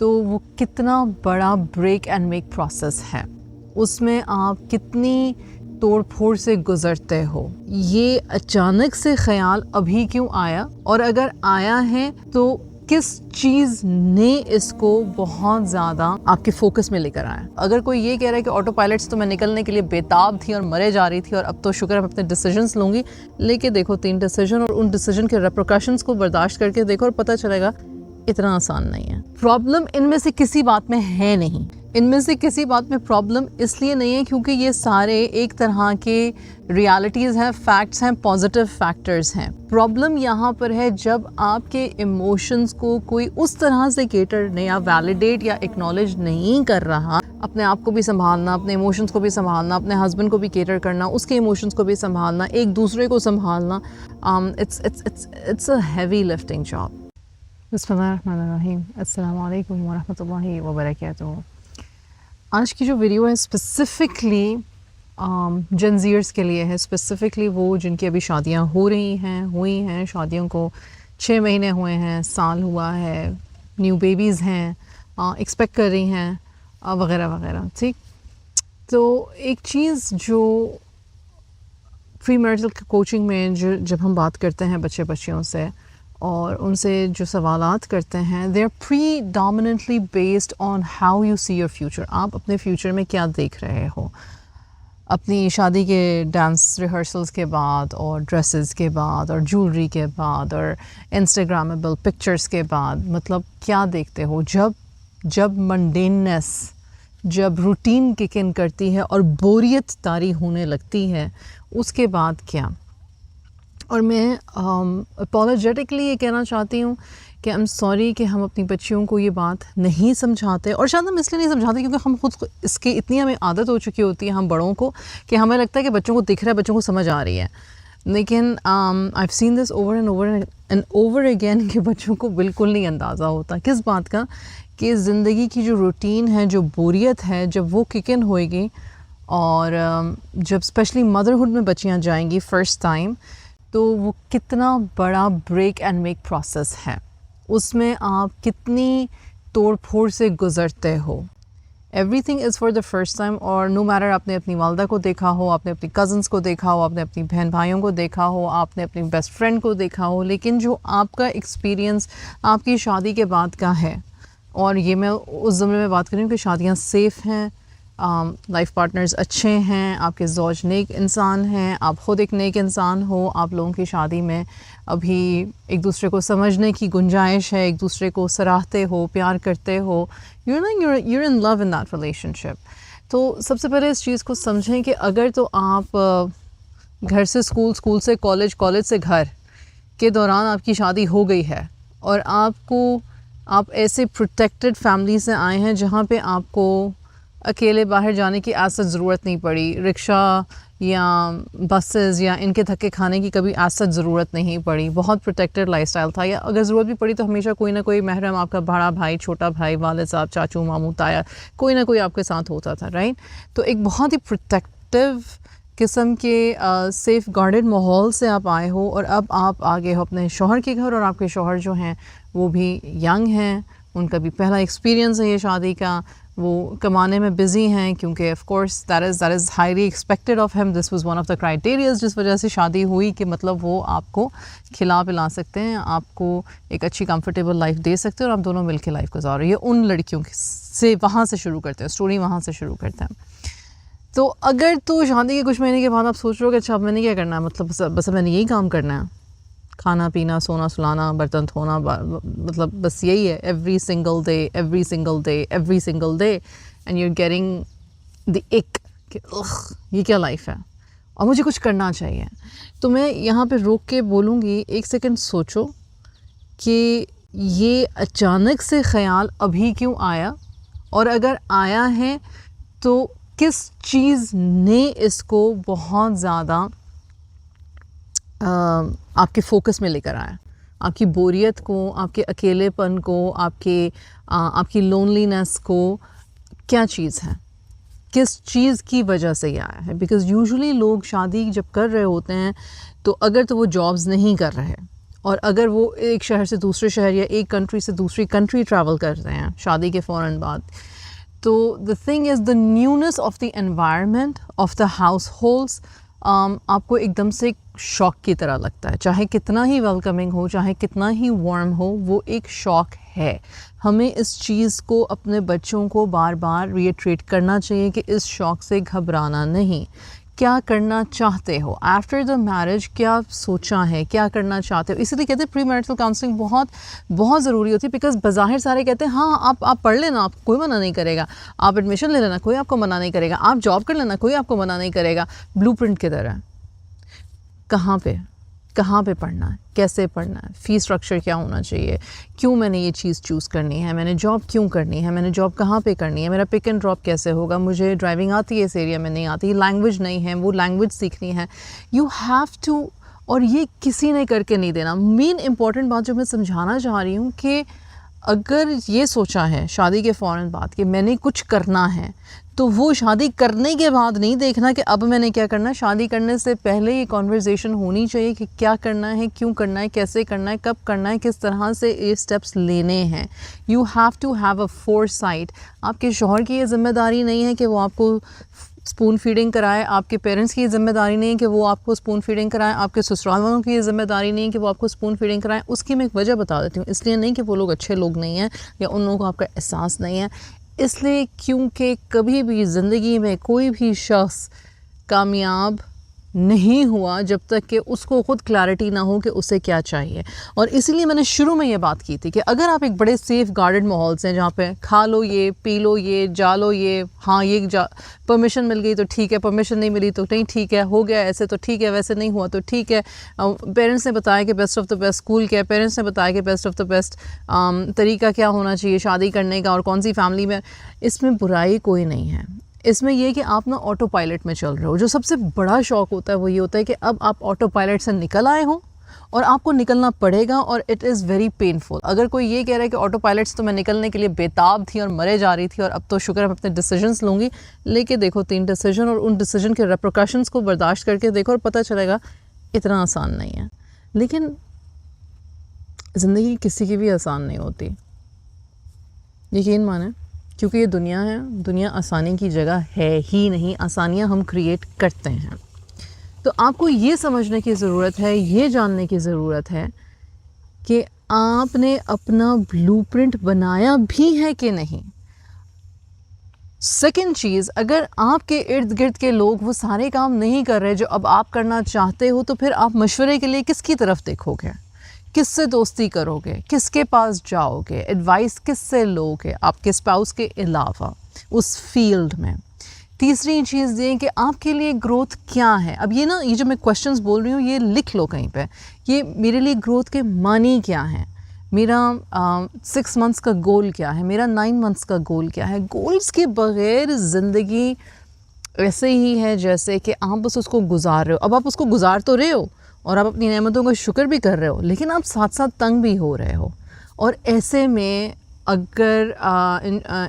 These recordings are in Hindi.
तो वो कितना बड़ा ब्रेक एंड मेक प्रोसेस है, उसमें आप कितनी तोड़ फोड़ से गुज़रते हो। ये अचानक से ख्याल अभी क्यों आया, और अगर आया है तो किस चीज़ ने इसको बहुत ज़्यादा आपके फोकस में लेकर आया। अगर कोई ये कह रहा है कि ऑटो पायलट्स तो मैं निकलने के लिए बेताब थी और मरे जा रही थी और अब तो शुक्र है मैं अपने डिसीजंस लूँगी, लेके देखो 3 डिसीजन और उन डिसीजन के रेपरकशंस को बर्दाश्त करके देखो और पता चलेगा इतना आसान नहीं है। प्रॉब्लम इनमें से किसी बात में है नहीं, इनमें से किसी बात में प्रॉब्लम इसलिए नहीं है क्योंकि ये सारे एक तरह के रियलिटीज़ हैं, फैक्ट्स हैं, पॉजिटिव फैक्टर्स हैं। प्रॉब्लम यहाँ पर है जब आपके इमोशंस को कोई उस तरह से केटर नहीं या वैलिडेट या एक्नॉलेज नहीं कर रहा। अपने आप को भी संभालना, अपने इमोशंस को भी संभालना, अपने हस्बैंड को भी केटर करना, उसके इमोशंस को भी संभालना, एक दूसरे को संभालना, it's a heavy lifting job. बिस्मिल्लाहिर्रहमानिर्रहीम, अस्सलामु अलैकुम वरहमतुल्लाहि वबरकातुहू। आज की जो वीडियो है स्पेसिफ़िकली जनज़ीर्स के लिए है, स्पेसिफ़िकली वो जिनकी अभी शादियां हुई हैं, शादियों को 6 महीने हुए हैं, साल हुआ है, न्यू बेबीज़ हैं, एक्सपेक्ट कर रही हैं, वगैरह वगैरह। ठीक, तो एक चीज़ जो प्री मैरिटल कोचिंग में जब हम बात करते हैं बच्चियों से और उनसे जो सवालात करते हैं, they are predominantly based on how you see your future. आप अपने फ्यूचर में क्या देख रहे हो अपनी शादी के डांस रिहर्सल्स के बाद और ड्रेसेस के बाद और ज्वेलरी के बाद और इंस्टाग्रामेबल पिक्चर्स के बाद, मतलब क्या देखते हो जब मंडेननेस, जब रूटीन किक इन करती है और बोरियत तारी होने लगती है, उसके बाद क्या। और मैं अपॉलोजेटिकली ये कहना चाहती हूँ कि आई एम सॉरी कि हम अपनी बच्चियों को ये बात नहीं समझाते, और शायद हम इसलिए नहीं समझाते क्योंकि हम खुद इसकी इतनी हमें आदत हो चुकी होती है हम बड़ों को कि हमें लगता है कि बच्चों को दिख रहा है, बच्चों को समझ आ रही है। लेकिन I have seen this over and over again कि बच्चों को बिल्कुल नहीं अंदाज़ा होता किस बात का, कि ज़िंदगी की जो रूटीन है, जो बोरियत है, जब वो किक इन होएगी और जब स्पेशली मदरहुड में बच्चियाँ जाएंगी फ़र्स्ट टाइम, तो वो कितना बड़ा ब्रेक एंड मेक प्रोसेस है, उसमें आप कितनी तोड़ फोड़ से गुज़रते हो। Everything is for the first time. और नो मैटर आपने अपनी वालदा को देखा हो, आपने अपनी कज़न्स को देखा हो, आपने अपनी बहन भाइयों को देखा हो, आपने अपनी बेस्ट फ्रेंड को देखा हो, लेकिन जो आपका एक्सपीरियंस आपकी शादी के बाद का है, और ये मैं उस ज़माने में बात कर रही हूँ कि शादियाँ सेफ़ हैं, लाइफ पार्टनर्स अच्छे हैं, आपके ज़ौज नेक इंसान हैं, आप ख़ुद एक नेक इंसान हो, आप लोगों की शादी में अभी एक दूसरे को समझने की गुंजाइश है, एक दूसरे को सराहते हो, प्यार करते हो, you're in love in that relationship। तो सबसे पहले इस चीज़ को समझें कि अगर तो आप घर से स्कूल, स्कूल से कॉलेज, कॉलेज से घर के दौरान आपकी शादी हो गई है और आप ऐसे प्रोटेक्टेड फैमिली से आए हैं जहाँ पे आपको अकेले बाहर जाने की ऐसा ज़रूरत नहीं पड़ी, रिक्शा या बसेस या इनके धक्के खाने की कभी ऐसा ज़रूरत नहीं पड़ी, बहुत प्रोटेक्टेड लाइफस्टाइल था, या अगर ज़रूरत भी पड़ी तो हमेशा कोई ना कोई महरम, आपका बड़ा भाई, छोटा भाई, वालिद साहब, चाचू, मामू, ताया, कोई ना कोई आपके साथ होता था, राइट। तो एक बहुत ही प्रोटेक्टिव किस्म के सेफ़ गार्डेड माहौल से आप आए हो, और अब आप आ गए हो अपने शौहर के घर, और आपके शौहर जो हैं वो भी यंग हैं, उनका भी पहला एक्सपीरियंस है ये शादी का, वो कमाने में बिज़ी हैं क्योंकि of course that is highly expected of him, this was one of the criterias जिस वजह से शादी हुई कि मतलब वो आपको खिला पिला सकते हैं, आपको एक अच्छी कंफर्टेबल लाइफ दे सकते हैं और आप दोनों मिल के लाइफ गुजारो। ये उन लड़कियों से वहाँ से शुरू करते हैं, स्टोरी वहाँ से शुरू करते हैं। तो अगर तो शादी के कुछ महीने के बाद आप सोच रहे हो कि अच्छा अब मैंने क्या करना है, मतलब बस मैंने यही काम करना है, खाना पीना, सोना सुलाना, बर्तन धोना, मतलब बस यही है, every single day and you are getting the इक कि ये क्या लाइफ है और मुझे कुछ करना चाहिए। तो मैं यहाँ पे रोक के बोलूँगी, एक सेकंड सोचो कि ये अचानक से ख़याल अभी क्यों आया, और अगर आया है तो किस चीज़ ने इसको बहुत ज़्यादा आपके फोकस में लेकर आया, आपकी बोरियत को, आपके अकेलेपन को, आपकी लोनलीनेस को, क्या चीज़ है, किस चीज़ की वजह से ये आया है। बिकॉज़ यूजुअली लोग शादी जब कर रहे होते हैं तो अगर तो वो जॉब्स नहीं कर रहे और अगर वो एक शहर से दूसरे शहर या एक कंट्री से दूसरी कंट्री ट्रैवल कर रहे हैं शादी के फ़ौरन बाद, तो the thing is the newness of the environment of the house holds आपको एकदम से शॉक की तरह लगता है। चाहे कितना ही वेलकमिंग हो, चाहे कितना ही वार्म हो, वो एक शॉक है। हमें इस चीज़ को अपने बच्चों को बार बार रिएट्रेट करना चाहिए कि इस शॉक से घबराना नहीं। क्या करना चाहते हो आफ्टर द मैरिज, क्या सोचा है, क्या करना चाहते हो। इसलिए कहते हैं प्री मैरिटल काउंसलिंग बहुत बहुत ज़रूरी होती है, बिकॉज बाज़ाहिर सारे कहते हैं हाँ आप पढ़ लेना, आप कोई मना नहीं करेगा, आप एडमिशन ले लेना, कोई आपको मना नहीं करेगा, आप जॉब कर लेना, कोई आपको मना नहीं करेगा। ब्लूप्रिंट की तरह कहाँ पे पढ़ना है, कैसे पढ़ना है, फ़ीस स्ट्रक्चर क्या होना चाहिए, क्यों मैंने ये चीज़ चूज़ करनी है, मैंने जॉब क्यों करनी है, मैंने जॉब कहाँ पे करनी है, मेरा पिक एंड ड्रॉप कैसे होगा, मुझे ड्राइविंग आती है इस एरिया में नहीं आती, लैंग्वेज नहीं है वो लैंग्वेज सीखनी है। यू हैव टू, और ये किसी ने करके नहीं देना। मेन इंपॉर्टेंट बात जो मैं समझाना चाह रही हूँ कि अगर ये सोचा है शादी के फ़ौरन बाद कि मैंने कुछ करना है, तो वो शादी करने के बाद नहीं देखना कि अब मैंने क्या करना है। शादी करने से पहले ये कॉन्वर्जेसन होनी चाहिए कि क्या करना है, क्यों करना है, कैसे करना है, कब करना है, किस तरह से ये स्टेप्स लेने हैं। You have to have a foresight. आपके शौहर की ये जिम्मेदारी नहीं है कि वो आपको स्पून फीडिंग कराए, आपके पेरेंट्स की ये जिम्मेदारी नहीं है कि वो आपको स्पून फीडिंग कराएं, आपके ससुराल वालों की ये जिम्मेदारी नहीं है कि वो आपको स्पून फीडिंग कराएं। उसकी मैं एक वजह बता देती हूँ। इसलिए नहीं कि वो लोग अच्छे लोग नहीं हैं या उन लोगों को आपका एहसास नहीं है, इसलिए क्योंकि कभी भी ज़िंदगी में कोई भी शख्स कामयाब नहीं हुआ जब तक कि उसको ख़ुद क्लैरिटी ना हो कि उसे क्या चाहिए। और इसीलिए मैंने शुरू में ये बात की थी कि अगर आप एक बड़े सेफ़ गार्डेड माहौल से, जहाँ पे खा लो ये, पी लो ये, जा लो ये, हाँ ये परमिशन मिल गई तो ठीक है, परमिशन नहीं मिली तो नहीं ठीक है, हो गया ऐसे तो ठीक है, वैसे नहीं हुआ तो ठीक है, पेरेंट्स ने बताया कि best of the best school क्या है, पेरेंट्स ने बताया कि बेस्ट ऑफ द बेस्ट तरीका क्या होना चाहिए शादी करने का और कौन सी फैमिली में, इसमें बुराई कोई नहीं है। इसमें यह कि आप ना ऑटो पायलट में चल रहे हो। जो सबसे बड़ा शौक होता है वो ये होता है कि अब आप ऑटो पायलट से निकल आए हो और आपको निकलना पड़ेगा, और इट इज़ वेरी पेनफुल। अगर कोई ये कह रहा है कि ऑटो पायलट से तो मैं निकलने के लिए बेताब थी और मरे जा रही थी और अब तो शुक्र है मैं अपने डिसीजंस लूँगी, लेके देखो 3 डिसीजन और उन डिसीजन के रेपरकशंस को बर्दाश्त करके देखो और पता चलेगा इतना आसान नहीं है। लेकिन ज़िंदगी किसी की भी आसान नहीं होती, यकीन माने, क्योंकि ये दुनिया है, दुनिया आसानी की जगह है ही नहीं, आसानियाँ हम क्रिएट करते हैं। तो आपको ये समझने की ज़रूरत है, ये जानने की ज़रूरत है कि आपने अपना ब्लूप्रिंट बनाया भी है कि नहीं। सेकंड चीज़, अगर आपके इर्द गिर्द के लोग वो सारे काम नहीं कर रहे जो अब आप करना चाहते हो, तो फिर आप मशवरे के लिए किसकी तरफ देखोगे, किससे दोस्ती करोगे, किसके पास जाओगे, एडवाइस किससे लोगे आपके स्पाउस के अलावा उस फील्ड में। तीसरी चीज़ ये कि आपके लिए ग्रोथ क्या है। अब ये ना, ये जो मैं क्वेश्चंस बोल रही हूँ ये लिख लो कहीं पे, ये मेरे लिए ग्रोथ के मानी क्या है, मेरा 6 मंथ्स का गोल क्या है, मेरा 9 मंथ्स का गोल क्या है। गोल्स के बग़ैर ज़िंदगी ऐसे ही है जैसे कि आप बस उसको गुजार रहे हो। अब आप उसको गुजार तो रहे हो और आप अपनी नेमतों का शुक्र भी कर रहे हो, लेकिन आप साथ साथ तंग भी हो रहे हो। और ऐसे में अगर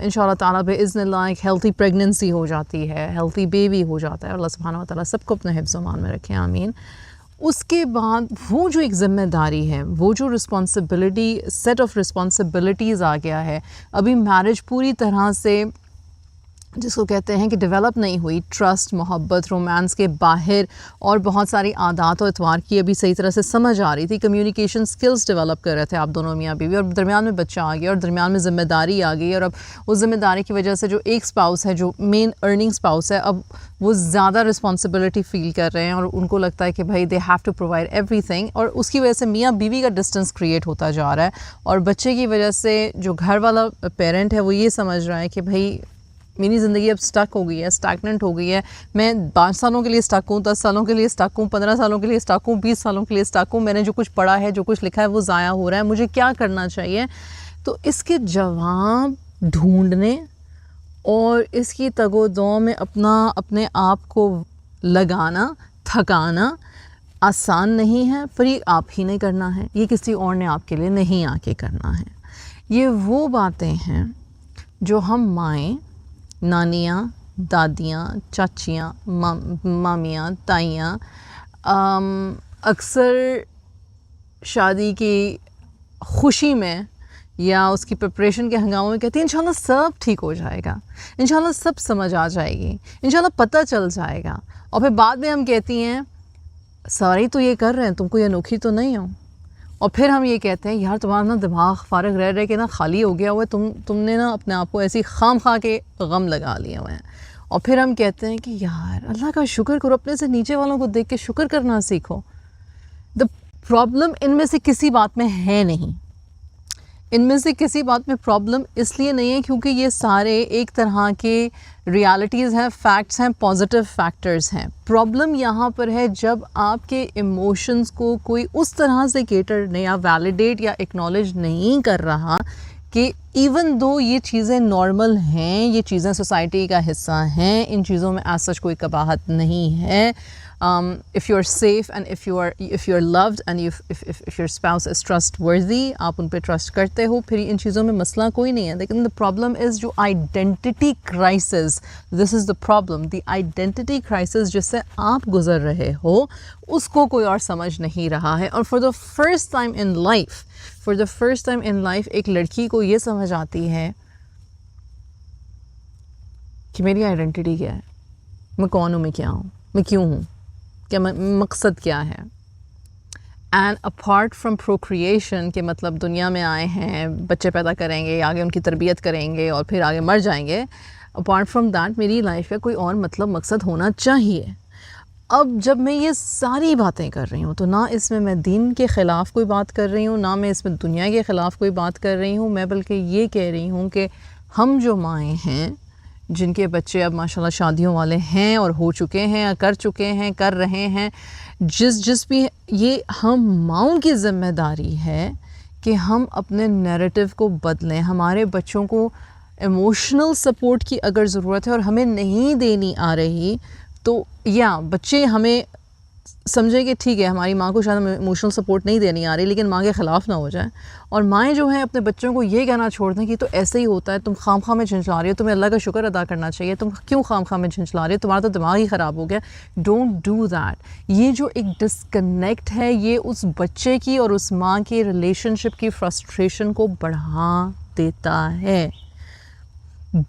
इंशाअल्लाह ताला बिइज़्निल्लाह एक हेल्थी प्रेगनेंसी हो जाती है, हेल्थी बेबी हो जाता है, अल्लाह सुब्हानहू व तआला सबको अपने हिफ्ज़ व मान में रखें, आमीन। उसके बाद वो जो एक ज़िम्मेदारी है, वो जो रिस्पॉन्सिबिलिटी, सेट ऑफ रिस्पॉन्सिबिलिटीज़ आ गया है। अभी मैरिज पूरी तरह से जिसको कहते हैं कि डेवलप नहीं हुई, ट्रस्ट, मोहब्बत, रोमांस के बाहर और बहुत सारी आदात और इतवार की अभी सही तरह से समझ आ रही थी, कम्युनिकेशन स्किल्स डेवलप कर रहे थे आप दोनों मियाँ बीवी, और दरमियान में बच्चा आ गया और दरमियान में ज़िम्मेदारी आ गई। और अब उस ज़िम्मेदारी की वजह से जो एक स्पाउस है, जो मेन अर्निंग स्पाउस है, अब वो ज़्यादा रिस्पॉन्सिबिलिटी फ़ील कर रहे हैं और उनको लगता है कि भाई they have to provide everything, और उसकी वजह से मियाँ बीवी का डिस्टेंस क्रिएट होता जा रहा है। और बच्चे की वजह से जो घर वाला पेरेंट है वो ये समझ रहा है कि भाई मेरी ज़िंदगी अब स्टक हो गई है, स्टैगनेंट हो गई है, मैं 5 सालों के लिए स्टक हूँ, 10 सालों के लिए स्टक हूँ, 15 सालों के लिए स्टक हूँ, 20 सालों के लिए स्टक हूँ, मैंने जो कुछ पढ़ा है, जो कुछ लिखा है वो ज़ाया हो रहा है, मुझे क्या करना चाहिए। तो इसके जवाब ढूंढने और इसकी तगोदों में अपने आप को लगाना, थकाना आसान नहीं है, पर ये आप ही ने करना है, ये किसी और ने आपके लिए नहीं आके करना है। ये वो बातें हैं जो हम माएँ, नानियाँ, दादियाँ, चाचियाँ, मामियाँ, ताइयाँ अक्सर शादी की खुशी में या उसकी प्रिपरेशन के हंगामों में कहती है इंशाल्लाह सब ठीक हो जाएगा, इंशाल्लाह सब समझ आ जाएगी, इंशाल्लाह पता चल जाएगा, और फिर बाद में हम कहती हैं सारी तो ये कर रहे हैं, तुम कोई अनोखी तो नहीं हो। और फिर हम ये कहते हैं यार तुम्हारा ना दिमाग फारग रह रहे के ना खाली हो गया हुआ है, तुमने ना अपने आप को ऐसी खाम खा के गम लगा लिए हुए हैं। और फिर हम कहते हैं कि यार अल्लाह का शुक्र करो, अपने से नीचे वालों को देख के शुक्र करना सीखो। द प्रॉब्लम इनमें से किसी बात में है नहीं, इनमें से किसी बात में प्रॉब्लम इसलिए नहीं है क्योंकि ये सारे एक तरह के रियलिटीज़ हैं, फैक्ट्स हैं, पॉजिटिव फैक्टर्स हैं। प्रॉब्लम यहाँ पर है जब आपके इमोशंस को कोई उस तरह से केटर नहीं या वैलिडेट या एक्नॉलेज नहीं कर रहा कि इवन दो ये चीज़ें नॉर्मल हैं, ये चीज़ें सोसाइटी का हिस्सा हैं, इन चीज़ों में आज सच कोई कबाहत नहीं है। If you're safe and if you're loved and if your spouse is trustworthy, आप उन पे ट्रस्ट करते हो, फिर इन चीज़ों में मसला कोई नहीं है। लेकिन द प्रॉब्लम इज़ जो identity crisis, this is the problem, the identity crisis जिससे आप गुजर रहे हो उसको कोई और समझ नहीं रहा है। और for the first time in life एक लड़की को ये समझ आती है कि मेरी आइडेंटिटी क्या है, मैं कौन हूँ, मैं क्या हूँ, मैं क्यों हूँ, क्या मकसद क्या है। एंड अपार्ट फ्रॉम प्रोक्रिएशन के मतलब दुनिया में आए हैं, बच्चे पैदा करेंगे, आगे उनकी तरबियत करेंगे और फिर आगे मर जाएंगे, अपार्ट फ्रॉम दैट मेरी लाइफ का कोई और मतलब मकसद होना चाहिए। अब जब मैं ये सारी बातें कर रही हूँ तो ना इसमें मैं दीन के ख़िलाफ़ कोई बात कर रही हूँ, ना मैं इसमें दुनिया के ख़िलाफ़ कोई बात कर रही हूँ, मैं बल्कि ये कह रही हूँ कि हम जो माएँ हैं जिनके बच्चे अब माशाल्लाह शादियों वाले हैं और हो चुके हैं या कर चुके हैं, कर रहे हैं, जिस भी ये हम माँओं की ज़िम्मेदारी है कि हम अपने नैरेटिव को बदलें। हमारे बच्चों को इमोशनल सपोर्ट की अगर ज़रूरत है और हमें नहीं देनी आ रही तो या बच्चे हमें समझे कि ठीक है हमारी माँ को शायद हमें इमोशनल सपोर्ट नहीं देनी आ रही, लेकिन माँ के ख़िलाफ़ ना हो जाए। और माएँ जो हैं अपने बच्चों को ये कहना छोड़ दें कि तो ऐसे ही होता है, तुम खामखा में झंझला रही हो, तुम्हें अल्लाह का शुक्र अदा करना चाहिए, तुम क्यों खामखा में झंझला रही हो, तुम्हारा तो दिमाग ही ख़राब हो गया। Don't do that. ये जो एक डिस्कनेक्ट है ये उस बच्चे की और उस माँ की रिलेशनशिप की फ्रस्ट्रेशन को बढ़ा देता है।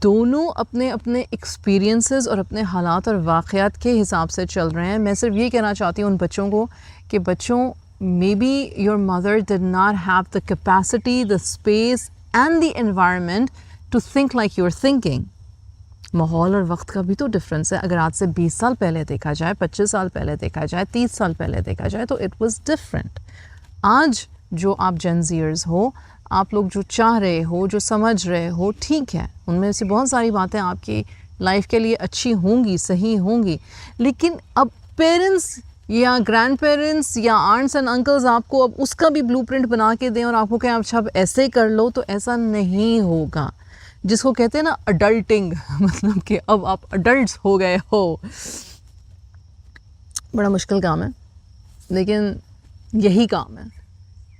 दोनों अपने अपने एक्सपीरियंसेस और अपने हालात और वाक़यात के हिसाब से चल रहे हैं। मैं सिर्फ ये कहना चाहती हूँ उन बच्चों को कि बच्चों, maybe your mother did not have the capacity, the space and the environment to think like you are thinking. माहौल और वक्त का भी तो डिफरेंस है। अगर आज से 20 साल पहले देखा जाए, 25 साल पहले देखा जाए, 30 साल पहले देखा जाए तो इट वाज डिफरेंट। आज जो आप जेनज़ियर्स हो, आप लोग जो चाह रहे हो, जो समझ रहे हो, ठीक है, उनमें से बहुत सारी बातें आपकी लाइफ के लिए अच्छी होंगी, सही होंगी, लेकिन अब पेरेंट्स या ग्रैंड पेरेंट्स या आंट्स एंड अंकल्स आपको अब उसका भी ब्लूप्रिंट बना के दें और आपको कहें अच्छा अब ऐसे कर लो, तो ऐसा नहीं होगा। जिसको कहते हैं ना अडल्टिंग, मतलब कि अब आप अडल्ट्स हो गए हो। बड़ा मुश्किल काम है, लेकिन यही काम है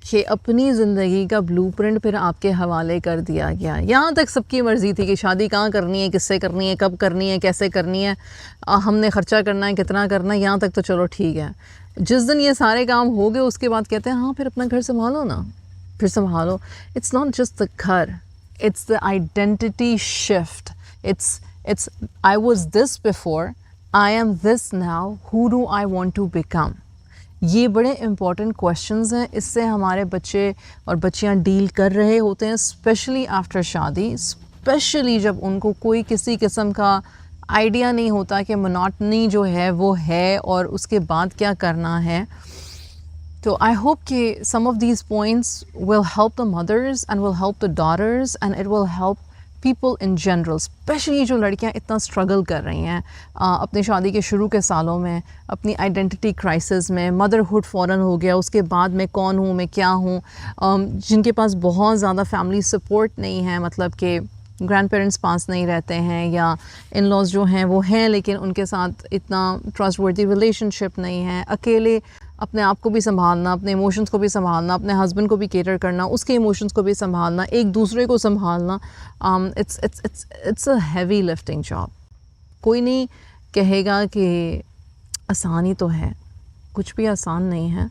कि अपनी ज़िंदगी का ब्लूप्रिंट फिर आपके हवाले कर दिया गया। यहाँ तक सबकी मर्ज़ी थी कि शादी कहाँ करनी है, किससे करनी है, कब करनी है, कैसे करनी है, हमने ख़र्चा करना है, कितना करना है, यहाँ तक तो चलो ठीक है। जिस दिन ये सारे काम हो गए उसके बाद कहते हैं हाँ फिर अपना घर संभालो ना, फिर संभालो। इट्स नॉट जस्ट द घर, it's the identity shift. It's I was this before, I am this now, who do I want to become? ये बड़े important questions हैं। इससे हमारे बच्चे और बच्चियाँ डील कर रहे होते हैं, स्पेशली आफ्टर शादी, स्पेशली जब उनको कोई किसी किस्म का आइडिया नहीं होता कि मोनोटनी जो है वो है और उसके बाद क्या करना है। So I hope कि some of these points will help the mothers and will help the daughters and it will help people in general, especially जो लड़कियां इतना struggle कर रही हैं अपनी शादी के शुरू के सालों में, अपनी identity crisis में, motherhood फ़ौरन हो गया, उसके बाद मैं कौन हूँ, मैं क्या हूँ, जिनके पास बहुत ज़्यादा family support नहीं है, मतलब कि ग्रैंड पेरेंट्स पास नहीं रहते हैं या इन लॉज जो हैं वो हैं लेकिन उनके साथ इतना ट्रस्टवर्दी रिलेशनशिप नहीं है, अकेले अपने आप को भी संभालना, अपने इमोशंस को भी संभालना, अपने हस्बैंड को भी केटर करना, उसके इमोशंस को भी संभालना, एक दूसरे को संभालना, it's a heavy lifting job. कोई नहीं कहेगा कि आसानी तो है, कुछ भी आसान नहीं है।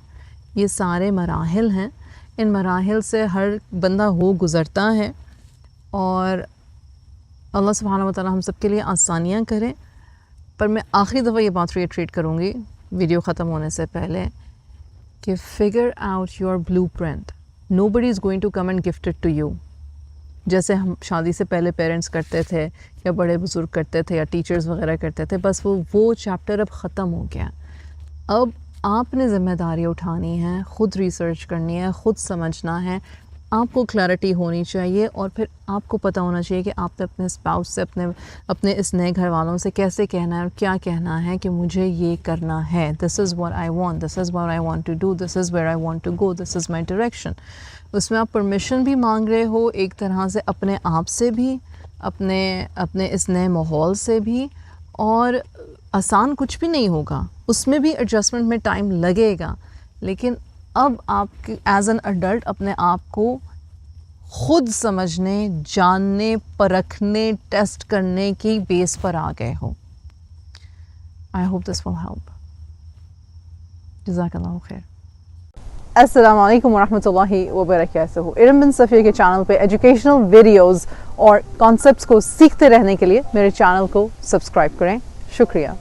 ये सारे मराहिल हैं, इन मराहिल से हर बंदा गुज़रता है और अल्लाह सुब्हानहू व तआला हम सब के लिए आसानियाँ करें। पर मैं आखिरी दफ़ा ये बात रिट्रीट करूँगी वीडियो ख़त्म होने से पहले कि figure out your blueprint, nobody is going to come and gift it to you. जैसे हम शादी से पहले पेरेंट्स करते थे या बड़े बुज़ुर्ग करते थे या टीचर्स वगैरह करते थे, बस वो चैप्टर अब ख़त्म हो गया। अब आपने ज़िम्मेदारी उठानी है, ख़ुद रिसर्च करनी है, ख़ुद समझना है, आपको क्लैरिटी होनी चाहिए और फिर आपको पता होना चाहिए कि आपने अपने स्पाउस से, अपने इस नए घर वालों से कैसे कहना है और क्या कहना है कि मुझे ये करना है, this is what I want, this is what I want to do, this is where I want to go, this is my direction. उसमें आप परमिशन भी मांग रहे हो एक तरह से अपने आप से भी, अपने इस नए माहौल से भी, और आसान कुछ भी नहीं होगा, उसमें भी एडजस्टमेंट में टाइम लगेगा। लेकिन अब आप एज एन अडल्ट अपने आप को खुद समझने, जानने, परखने, टेस्ट करने की बेस पर आ गए हो। I hope this will help. जज़ाकल्लाहु खैर। अस्सलाम वालेकुम वरहमतुल्लाहि वबरकातुहू। इरम बिन सफ़िया के चैनल पे एजुकेशनल वीडियोस और कॉन्सेप्ट्स को सीखते रहने के लिए मेरे चैनल को सब्सक्राइब करें। शुक्रिया।